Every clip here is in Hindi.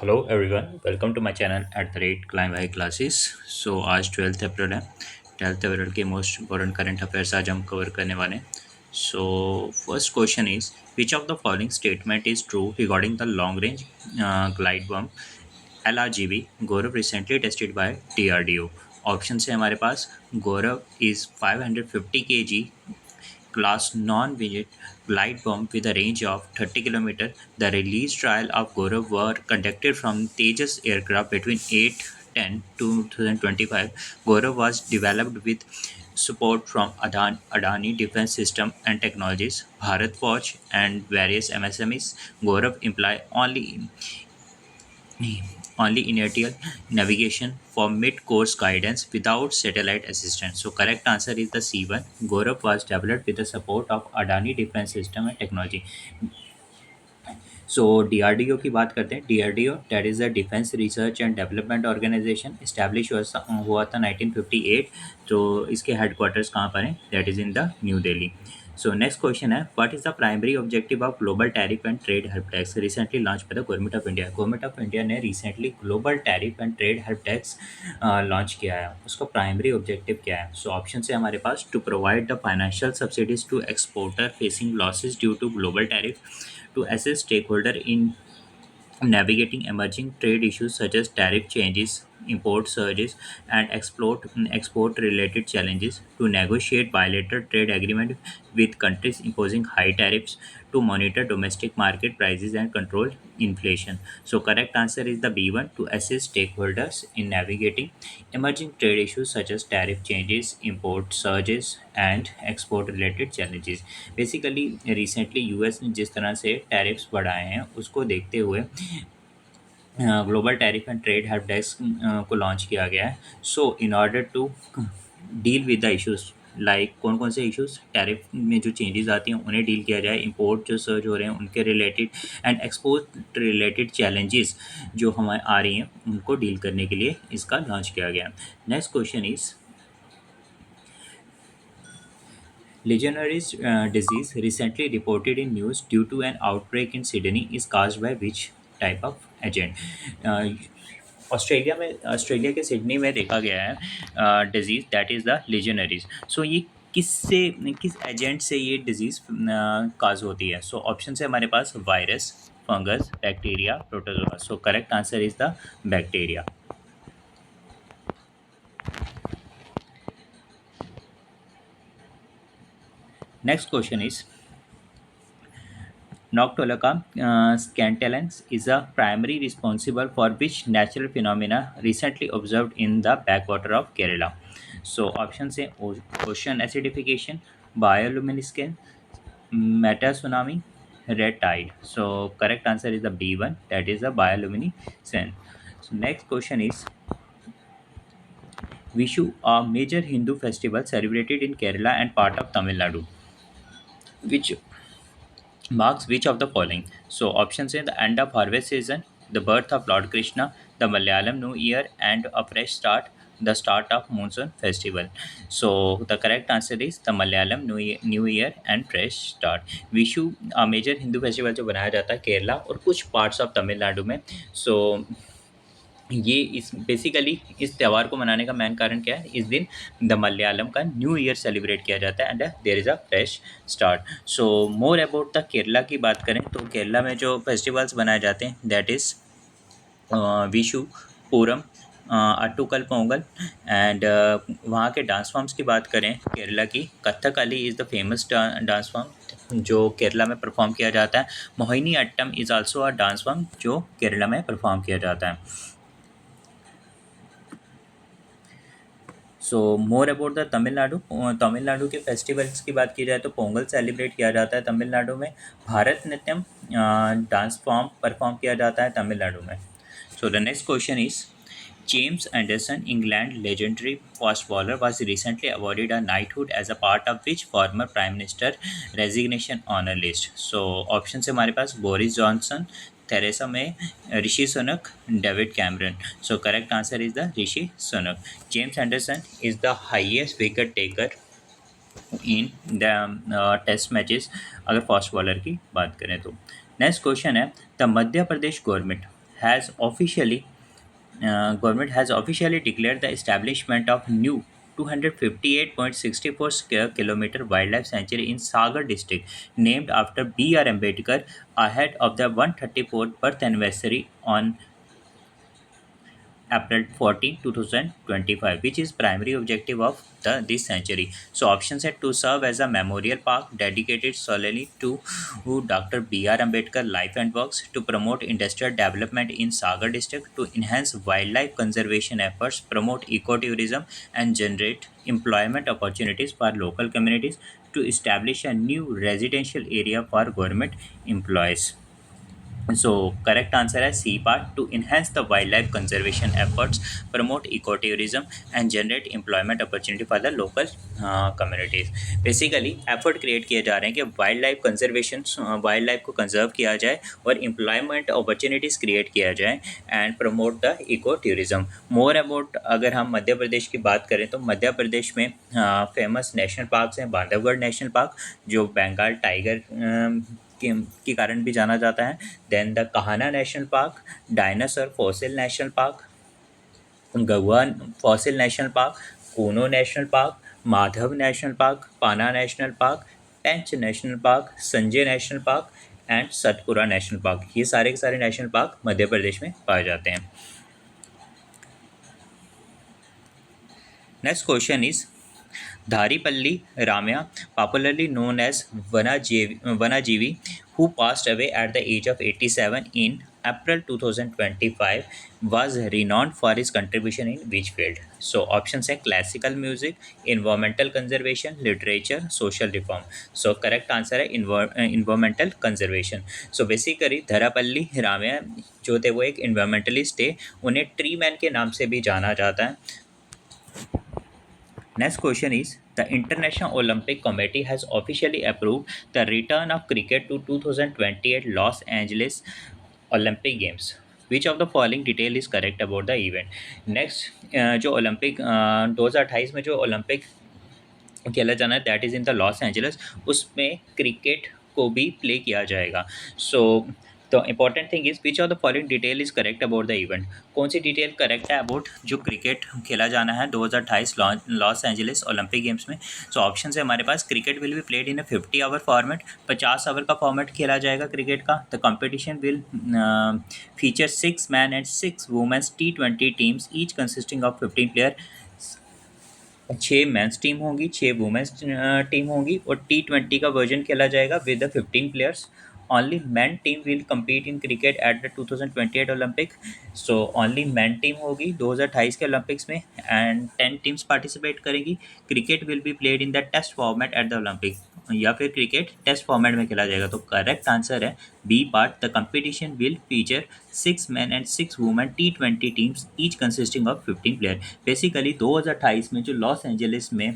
Hello everyone, welcome to my channel at the rate climb high classes. So आज 12th अप्रैल है। 12th अप्रैल के मोस्ट इम्पोर्टेंट करंट अफेयर्स आज हम कवर करने वाले हैं। So first question is which of the following statement is true regarding the long range glide bomb LRGB Gaurav recently tested by DRDO। Option है हमारे पास गौरव is 550 kg class non-rigid glide bomb with a range of 30 km. The release trial of Gaurav were conducted from Tejas aircraft between 8-10 to 2025. Gaurav was developed with support from Adani Defense System and Technologies, Bharat Forge, and various MSMEs. Gaurav employ only inertial navigation for mid-course guidance without satellite assistance. So correct answer is the C1. Gaurav was developed with the support of Adani Defense System and Technology. So DRDO की बात करते हैं। DRDO that is the defence research and development organisation, establish हुआ था 1958। तो इसके हेडक्वार्टर्स कहाँ पर हैं? That is in the New Delhi. So next question है what is the primary objective of global tariff and trade help टैक्स recently launch by the government of India. Government of India ने recently global tariff and trade help टैक्स लॉन्च किया है। उसका प्राइमरी ऑब्जेक्टिव क्या है? सो ऑप्शन है हमारे पास to provide the financial subsidies to exporter facing losses due to global tariff, to assist stakeholder in navigating emerging trade issues such as tariff changes, import surges, and export related challenges, to negotiate bilateral trade agreement with countries imposing high tariffs, to monitor domestic market prices and control inflation. So correct answer is the B1, to assist stakeholders in navigating emerging trade issues such as tariff changes, import surges, and export related challenges. Basically recently US ने जिस तरह से टैरिफ्स बढ़ाए हैं उसको देखते हुए global tariff and trade help desk को लॉन्च किया गया है। So in order to deal with the issues, like कौन कौन से इश्यूज टैरिफ में जो चेंजेस आती हैं उन्हें डील किया जाए, इंपोर्ट जो सर्च हो रहे हैं उनके related, and export related challenges जो हमारे आ रही हैं उनको डील करने के लिए इसका लॉन्च किया गया। Next question is Legionnaires' disease, recently reported in news due to an outbreak in Sydney, is caused by which type of agent? Australia के सिडनी में देखा गया है डिजीज़ दैट इज़ द लीजनरीज। सो ये किस एजेंट से ये डिजीज़ काज होती है? सो ऑप्शन है हमारे पास virus, fungus, bacteria, protozoa. So correct answer is the bacteria. Next question is Noctiluca scantalens is a primary responsible for which natural phenomena recently observed in the backwater of Kerala. So options say ocean acidification, bioluminescence, meta tsunami, red tide. So correct answer is the B1, that is the bioluminescence. So next question is Vishu, a major Hindu festival celebrated in Kerala and part of Tamil Nadu, which marks which of the following? So options say the end of harvest season, the birth of Lord Krishna, the Malayalam New Year, and a fresh start, the start of monsoon festival. So the correct answer is the Malayalam New Year and fresh start. Vishu major Hindu festival जो बनाया जाता है केरला और कुछ पार्ट्स ऑफ तमिलनाडु में। सो ये इस बेसिकली इस त्यौहार को मनाने का मेन कारण क्या है? इस दिन द मलयालम का न्यू ईयर सेलिब्रेट किया जाता है and there is a fresh start. So more about the Kerala की बात करें तो केरला में जो फेस्टिवल्स बनाए जाते हैं that is Vishu, Pooram, Attukal Pongal, and वहाँ के डांस फॉर्म्स की बात करें केरला की, Kathakali is the famous dance form जो केरला में परफॉर्म किया जाता है। Mohiniyattam is also a dance form जो केरला में परफॉर्म किया जाता है। So more about the Tamil Nadu, Tamil Nadu के फेस्टिवल्स की बात की जाए तो पोंगल सेलिब्रेट किया जाता है तमिलनाडु में। भारतनाट्यम डांस फॉर्म परफॉर्म किया जाता है तमिलनाडु में। So the next question is James Anderson, England legendary fast bowler, was recently awarded a knighthood as a part of which former Prime Minister resignation honor list? So options है हमारे पास Boris Johnson, Theresa May, Rishi Sunak, David Cameron. So correct answer is the Rishi Sunak. James Anderson is the highest wicket taker in the test matches अगर फास्ट बॉलर की बात करें तो। नेक्स्ट क्वेश्चन है the Madhya Pradesh government has officially government has officially declared the establishment of new 258.64 square kilometer wildlife sanctuary in Sagar district, named after B.R. Ambedkar, ahead of the 134th birth anniversary on April 14, 2025, which is primary objective of this century. So option set to serve as a memorial park dedicated solely to Dr. B.R. Ambedkar life and works, to promote industrial development in Sagar district, to enhance wildlife conservation efforts, promote ecotourism, and generate employment opportunities for local communities, to establish a new residential area for government employees. So, correct answer is C part, to enhance the wildlife conservation efforts, promote ecotourism, and generate employment opportunity for the local communities. Basically, effort create किए जा रहे हैं कि wild life conservation wild life को कंजर्व किया जाए और एम्प्लॉयमेंट अपॉर्चुनिटीज़ क्रिएट किया जाए and promote the eco tourism. More about अगर हम मध्य प्रदेश की बात करें तो मध्य प्रदेश में फेमस नेशनल पार्क्स हैं. बांधवगढ़ नेशनल पार्क जो बंगाल टाइगर के कारण भी जाना जाता है. Then the Kanha national park, dinosaur fossil national park, Ghughua fossil national park, Kuno national park, Madhav national park, Panna national park, Pench national park, Sanjay national park and Satpura national park. ये सारे के सारे नेशनल पार्क मध्य प्रदेश में पाए जाते हैं. Next question is Dharipalli Ramya, popularly known as Vanajeevi, who passed away at the age of 87 in April 2025, was renowned for his contribution in which field? So options are classical music, environmental conservation, literature, social reform. So correct answer है environmental conservation. So basically Daripalli Ramaiah जो थे वो एक environmentalist थे. उन्हें ट्री मैन के नाम से भी जाना जाता है. Next question is, the International Olympic Committee has officially approved the return of cricket to 2028 Los Angeles Olympic Games. Which of the following detail is correct about the event? Next जो ओलंपिक 2028 में जो ओलंपिक खेला जाना है that is in the Los Angeles, उसमें क्रिकेट को भी प्ले किया जाएगा. So the important thing is which of the following detail is correct about the event. कौन सी डिटेल करेक्ट है अबाउट जो क्रिकेट खेला जाना है 2028 लॉस एंजलिस ओलंपिक गेम्स में? सो ऑप्शन है हमारे पास, cricket will be played in 50 over format, 50 over का फॉर्मेट खेला जाएगा क्रिकेट का. The competition will feature 6 men and 6 women's T20 teams each consisting of 15 player. 6 men's team होंगी, 6 वुमेन्स टीम होगी और T20 का वर्जन खेला जाएगा with the 15 players. Only man team will compete in cricket at the 2028 Olympic. So only man team होगी 2028 के ओलंपिक्स में एंड 10 टीम्स पार्टिसिपेट करेंगी. Cricket will be played in the test format at the Olympic, या फिर क्रिकेट टेस्ट फॉर्मेट में खेला जाएगा. तो करेक्ट आंसर है B part, the competition will feature 6 men and 6 women T20 teams each consisting of 15 player. Basically 2028 में जो लॉस एंजलिस में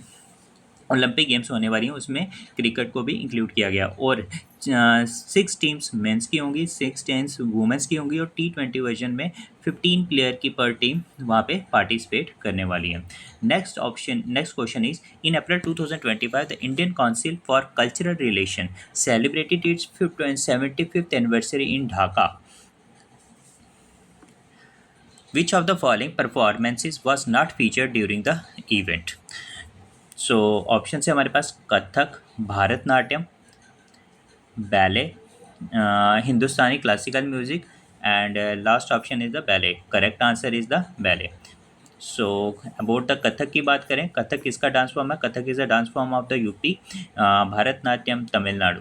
ओलंपिक गेम्स होने वाली हैं उसमें क्रिकेट को भी इंक्लूड किया गया और 6 टीम्स मेंस की होंगी, 6 टीम्स वुमेंस की होंगी और T20 वर्जन में 15 प्लेयर की पर टीम वहाँ पे पार्टिसिपेट करने वाली है. Next question is, in April 2025 the Indian council for cultural relation celebrated it's 75th anniversary in Dhaka. Which of the following performances was not featured during the event? So option है हमारे पास Kathak, Bharatanatyam, ballet, Hindustani classical music and last option is the ballet. Correct answer is the ballet. So about the Kathak की बात करें, कथक किसका डांस फॉर्म है? Kathak is a dance form of the UP, Bharatanatyam Tamil Nadu.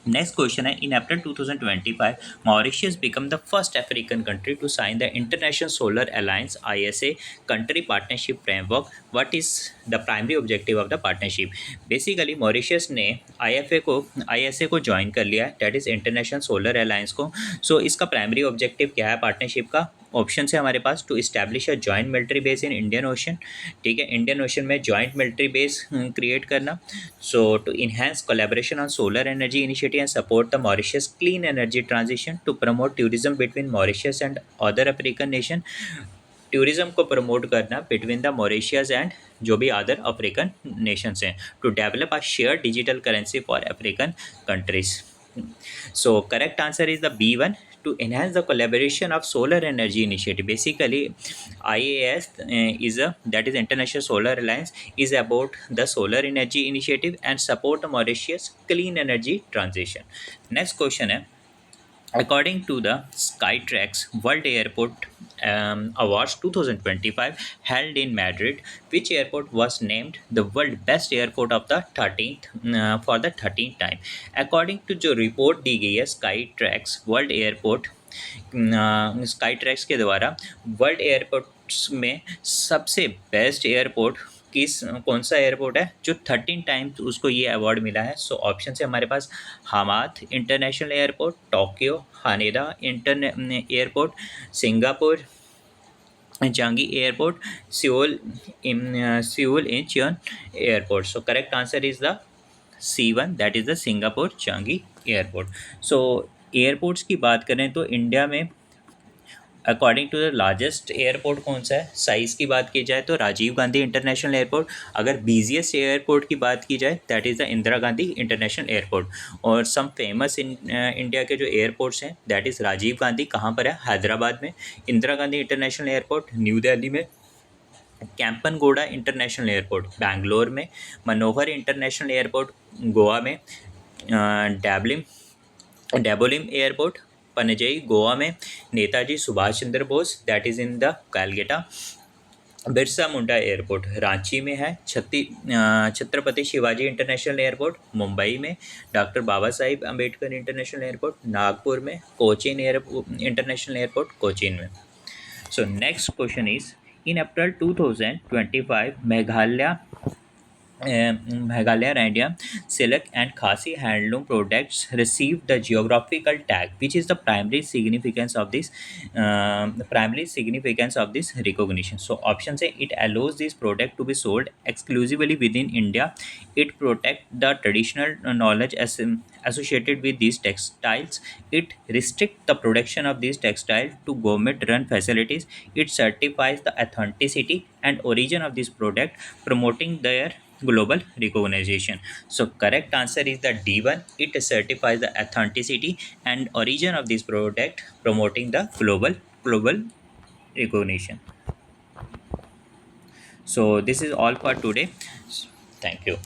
Next question है, in April 2025, Mauritius became the first African country to sign the International Solar Alliance (ISA) country partnership framework. What is the primary objective of the partnership? Basically, Mauritius ने ISA को ज्वाइन कर लिया है, that is International Solar Alliance को. So इसका प्राइमरी ऑब्जेक्टिव क्या है पार्टनरशिप का? ऑप्शन है हमारे पास, to establish a joint military base in Indian Ocean. ठीक है, इंडियन ओशन में जॉइंट मिलिट्री बेस क्रिएट करना. So to enhance collaboration on solar energy initiative and support the Mauritius clean energy transition. To promote tourism between Mauritius and other African nation. Tourism को प्रमोट करना बिटवीन द मॉरिशियस एंड जो भी अदर अफ्रीकन नेशंस हैं. To develop a share digital currency for African countries. So correct answer is the B1, to enhance the collaboration of solar energy initiative. Basically, IAS is a that is International Solar Alliance is about the solar energy initiative and support the Mauritius clean energy transition. Next question है, according to the Skytrax World Airport Awards 2025 held in Madrid, which airport was named the world best airport of the 13th for the 13th time? According to जो report दी गई है Skytrax World Airport स्काईट्रैक्स के द्वारा वर्ल्ड एयरपोर्ट्स में सबसे बेस्ट एयरपोर्ट कौन सा एयरपोर्ट है जो 13 टाइम्स उसको ये अवार्ड मिला है? सो ऑप्शन है हमारे पास Hamad international airport, Tokyo Haneda airport, Singapore Changi airport, Seoul Incheon airport. So correct answer is the C1 that is the Singapore Changi airport. So airports की बात करें तो इंडिया में according to the largest airport कौन सा है? साइज़ की बात की जाए तो राजीव गांधी इंटरनेशनल एयरपोर्ट. अगर बिजिएस्ट एयरपोर्ट की बात की जाए that is the Indira Gandhi international airport. और सम फेमस इंडिया के जो एयरपोर्ट्स हैं दैट इज़ राजीव गांधी कहाँ पर है? हैदराबाद में. Indira Gandhi international airport new Delhi में. कैंपनगोड़ा इंटरनेशनल एयरपोर्ट बैंगलोर में. मनोहर इंटरनेशनल एयरपोर्ट गोवा में. डेबोलिम एयरपोर्ट पनजई गोवा में. Netaji Subhash Chandra Bose that is in the Kolkata. Birsa Munda airport Ranchi में है. छत्रपति शिवाजी इंटरनेशनल एयरपोर्ट मुंबई में. Doctor Baba Saheb Ambedkar international airport Nagpur में. कोचीन इंटरनेशनल एयरपोर्ट कोचीन में. So next question is in April 2025, Meghalaya India silk and Khasi handloom products received the geographical tag. Which is the primary significance of this recognition? So option say it allows this product to be sold exclusively within India. It protect the traditional knowledge associated with these textiles. It restrict the production of these textiles to government run facilities. It certifies the authenticity and origin of this product, promoting their global recognition. So correct answer is the D1. It certifies the authenticity and origin of this product, promoting the global recognition. So this is all for today. Thank you.